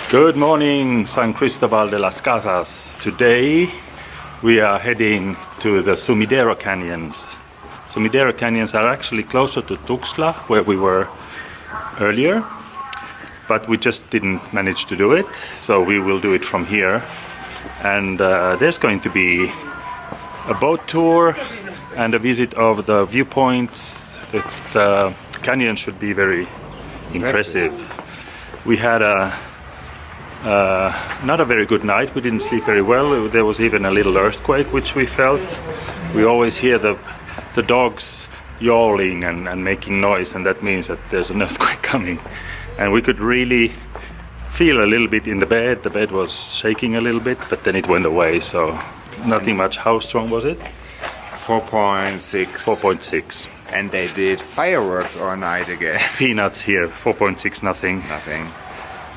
Good morning, San Cristobal de las Casas. Today we are heading to the Sumidero Canyons. Sumidero Canyons are actually closer to Tuxtla, where we were earlier, but we just didn't manage to do it, so we will do it from here. And there's going to be a boat tour and a visit of the viewpoints. The canyon should be very impressive. We had not a very good night. We didn't sleep very well. There was even a little earthquake which we felt. We always hear the dogs yowling and making noise, and that means that there's an earthquake coming. And we could really feel a little bit in the bed. The bed was shaking a little bit, but then it went away, so nothing much. How strong was it? 4.6. 4.6. And they did fireworks all night again. Peanuts here. 4.6, nothing. Nothing.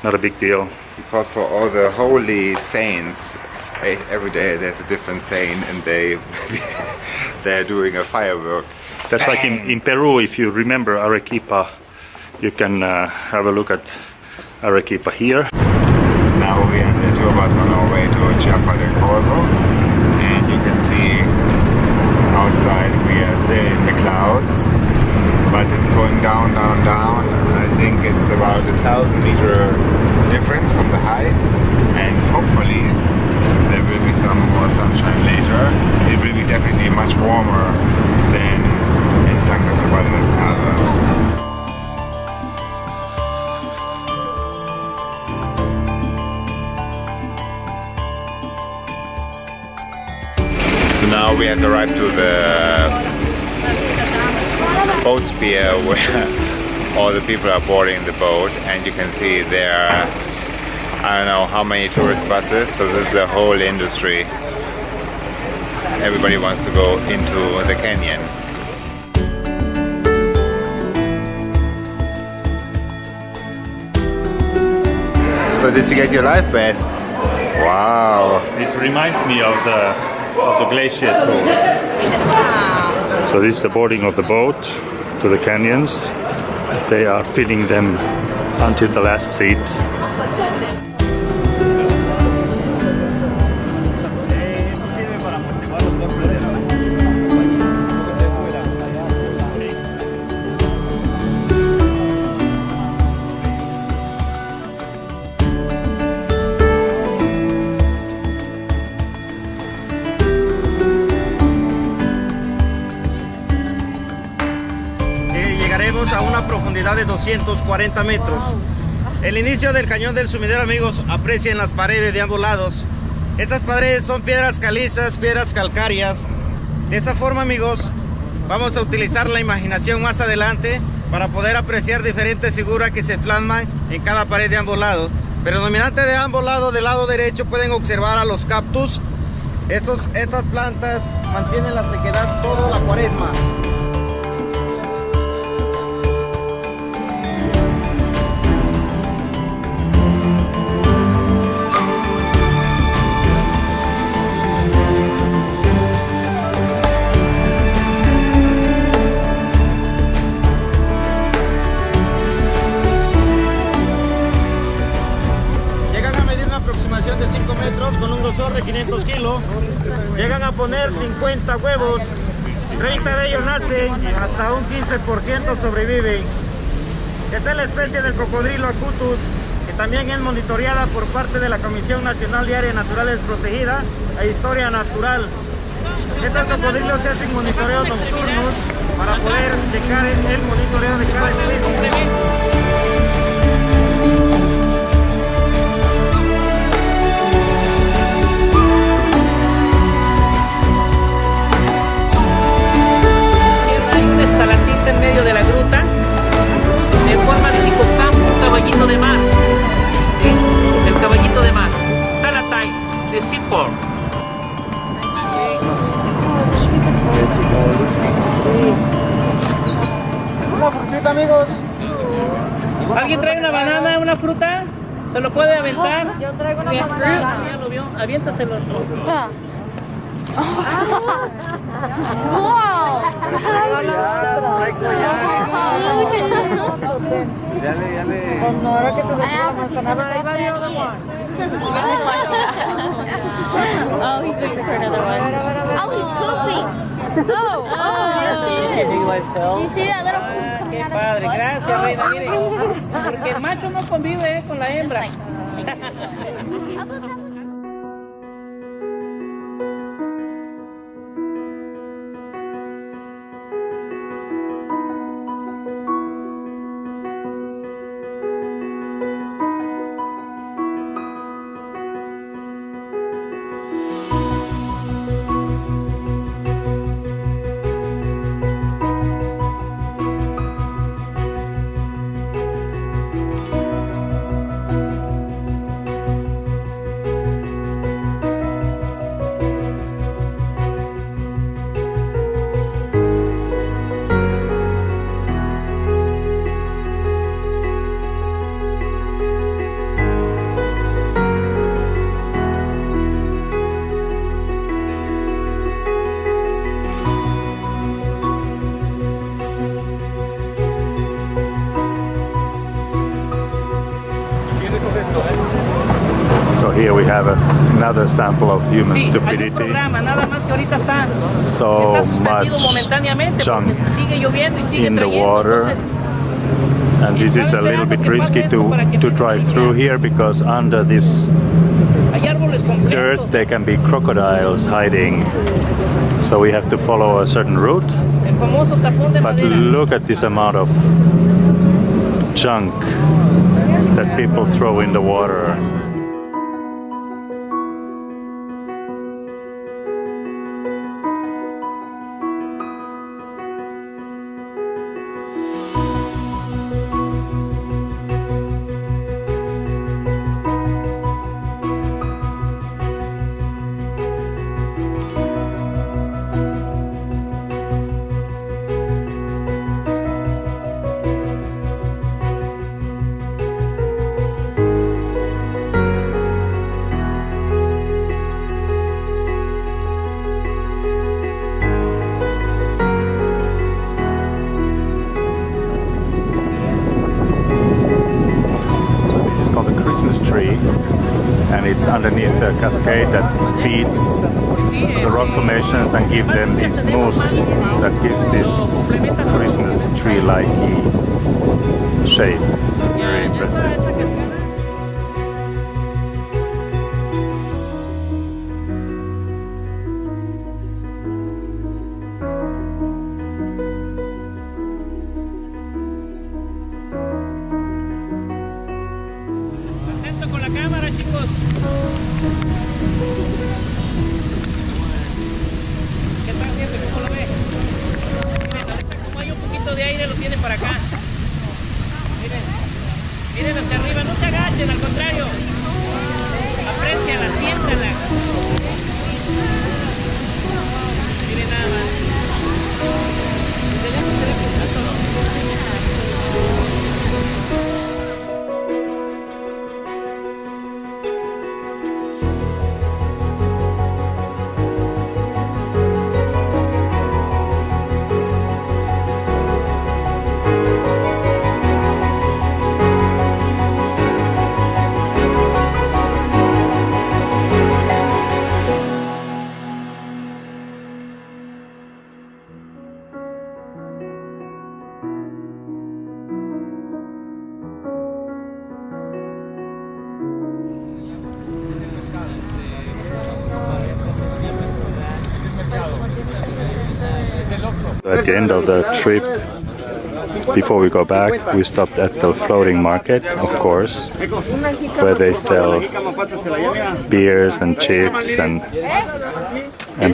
Not a big deal. Because for all the holy saints, every day there's a different saint, and they're doing a firework. That's like in Peru. If you remember Arequipa, you can have a look at Arequipa here. Now we have the two of us on our way to Chiapa del Corso, and you can see outside we are still in the clouds, but it's going down, down, down. I think it's about 1,000-meter difference from the height, and hopefully there will be some more sunshine later. It will be definitely much warmer than in San Cristobal de las Casas. So now we have arrived to the boat pier where all the people are boarding the boat, and you can see there are, I don't know how many tourist buses, so this is a whole industry. Everybody wants to go into the canyon. So did you get your life vest? Wow. It reminds me of the glacier tour. So this is the boarding of the boat to the canyons. They are filling them until the last seat. Llegaremos a una profundidad de 240 metros. El inicio del Cañón del Sumidero, amigos, aprecien las paredes de ambos lados. Estas paredes son piedras calizas, piedras calcáreas. De esa forma, amigos, vamos a utilizar la imaginación más adelante para poder apreciar diferentes figuras que se plasman en cada pared de ambos lados. Predominante de ambos lados, del lado derecho pueden observar a los cactus. Estas plantas mantienen la sequedad toda la cuaresma. De 5 metros con un grosor de 500 kilos. Llegan a poner 50 huevos, 30 de ellos nacen, hasta un 15% sobreviven. Esta es la especie del cocodrilo acutus, que también es monitoreada por parte de la Comisión Nacional de Áreas Naturales Protegidas e Historia Natural. Estos cocodrilos se hacen monitoreos nocturnos para poder checar el monitoreo de cada especie. En medio de la gruta, en forma de hipocampo, un caballito de mar. ¿Sí? El caballito de mar. Stalactite, de Seaport. Una frutita, amigos. ¿Alguien trae una banana, una fruta? ¿Se lo puede aventar? Yo traigo una banana. Ya lo vio, aviéntaselo. Oh, he's waiting for another one. Oh, he's pooping. Oh, you see that little poop coming Qué out padre, of his gracias, reina. Mire, butt? porque el macho no convive con la hembra. So here we have another sample of human Sí, hay un stupidity. programa, nada más que ahorita está So suspendido much momentáneamente junk porque sigue lloviendo y sigue in the trayendo, water. entonces, And this is a little bit risky to drive through here because under this hay árboles dirt completos. there can be crocodiles hiding. So we have to follow a certain route. El famoso tapón de But madera. look at this amount of junk that people throw in the water. Christmas tree, and it's underneath a cascade that feeds the rock formations and give them this mousse that gives this Christmas tree-like shape. Very impressive. Atento con la cámara, chicos. ¿Qué tal, jefe? ¿Cómo lo ve? Miren, ahorita como hay un poquito de aire, lo tienen para acá. Miren, miren hacia arriba, no se agachen, al contrario. Apréciala, siéntala. Miren nada más. Se le puso solo. At the end of the trip, before we go back, we stopped at the floating market, of course, where they sell beers and chips and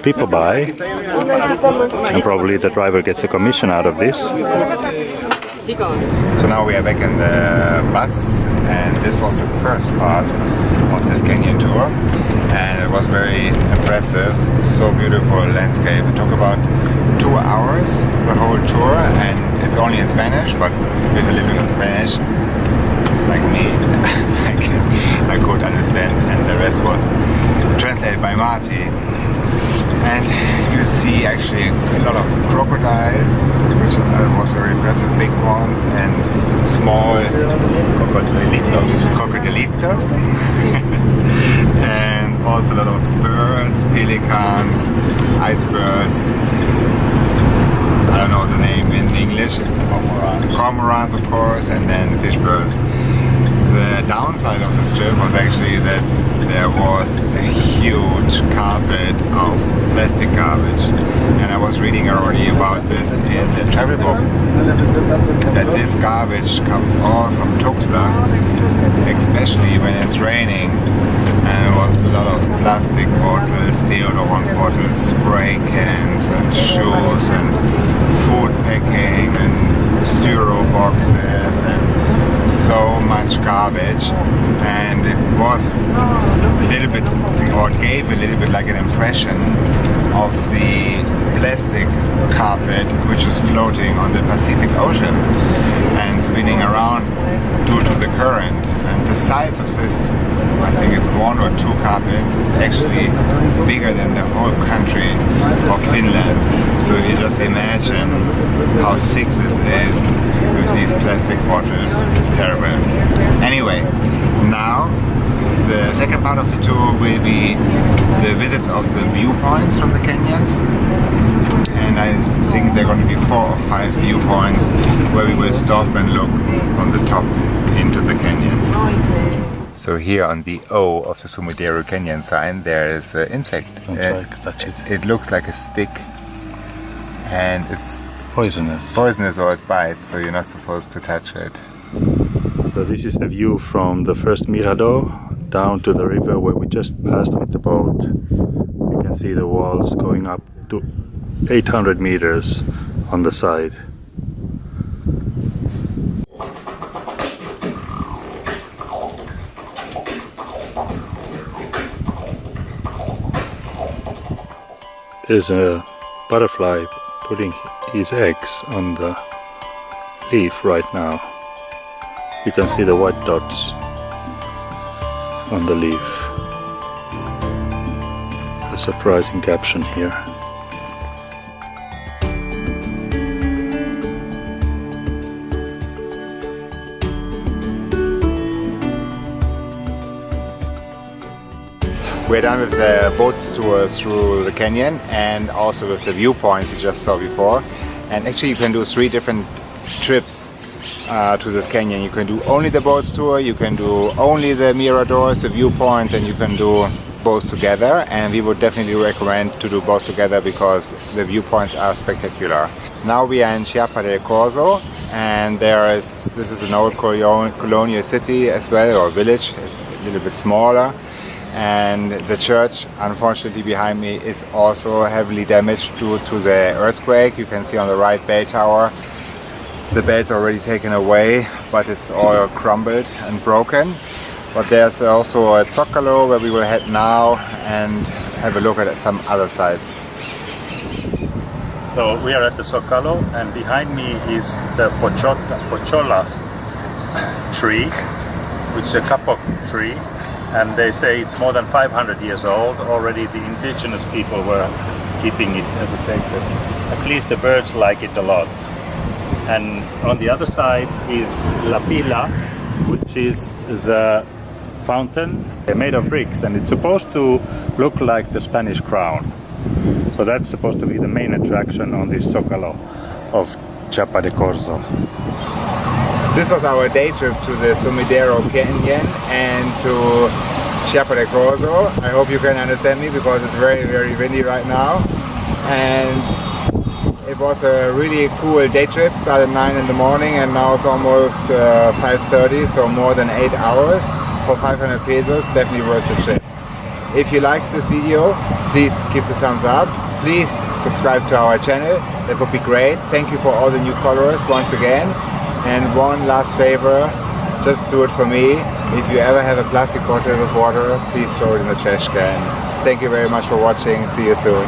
people buy, and probably the driver gets a commission out of this. So now we are back in the bus, and this was the first part of this canyon tour, and it was very impressive. So beautiful landscape. It took about 2 hours, the whole tour, and it's only in Spanish, but with a little bit of Spanish, like me, I could understand, and the rest was translated by Marty. And And you see actually a lot of crocodiles, which was very impressive, big ones, and small crocodilitos. And also a lot of birds, pelicans, icebergs. I don't know the name in English. Cormorants, of course, and then fish birds. The downside of this trip was actually that there was a huge carpet of plastic garbage, and I was reading already about this in the travel book, that this garbage comes all from Tuxtla, especially when it's raining, and it was a lot of plastic bottles, deodorant bottles, spray cans and shoes and food packing and styro boxes and so much garbage, and it was a little bit, or it gave a little bit like an impression of the plastic carpet which is floating on the Pacific Ocean and spinning around due to the current. And the size of this, I think it's 1 or 2 carpets, is actually bigger than the whole country of Finland. So you just imagine how sick it is with these plastic bottles. It's terrible. Anyway, now the second part of the tour will be the visits of the viewpoints from the canyons. And I think there are going to be 4 or 5 viewpoints where we will stop and look on the top into the canyon. So here on the O of the Sumidero Canyon sign there is an insect. Don't try to touch it. It looks like a stick and it's Poisonous. poisonous or it bites, so you're not supposed to touch it. So this is the view from the first mirador down to the river where we just passed with the boat. You can see the walls going up to 800 meters on the side. There's a butterfly putting his eggs on the leaf right now. You can see the white dots on the leaf. A surprising caption here. We're done with the boats tour through the canyon and also with the viewpoints you just saw before. And actually you can do 3 different trips to this canyon. You can do only the boats tour, you can do only the miradors, the viewpoints, and you can do both together. And we would definitely recommend to do both together because the viewpoints are spectacular. Now we are in Chiapa del Corso, and this is an old colonial city as well, or village. It's a little bit smaller. And the church, unfortunately behind me, is also heavily damaged due to the earthquake. You can see on the right bell tower, the bell's already taken away, but it's all crumbled and broken. But there's also a Zocalo where we will head now and have a look at some other sites. So we are at the Zocalo, and behind me is the Portola Tree, which is a kapok tree. And they say it's more than 500 years old. Already the indigenous people were keeping it as a sacred. At least the birds like it a lot. And on the other side is La Pila, which is the fountain made of bricks, and it's supposed to look like the Spanish crown. So that's supposed to be the main attraction on this Zocalo of Chiapa del Corso. This was our day trip to the Sumidero Canyon and to Chiapa del Corso. I hope you can understand me because it's very, very windy right now. And it was a really cool day trip. Started 9 in the morning and now it's almost 5:30, so more than 8 hours for 500 pesos. Definitely worth the trip. If you liked this video, please give us a thumbs up. Please subscribe to our channel. That would be great. Thank you for all the new followers once again. And one last favor, just do it for me. If you ever have a plastic bottle with water, please throw it in the trash can. Thank you very much for watching. See you soon.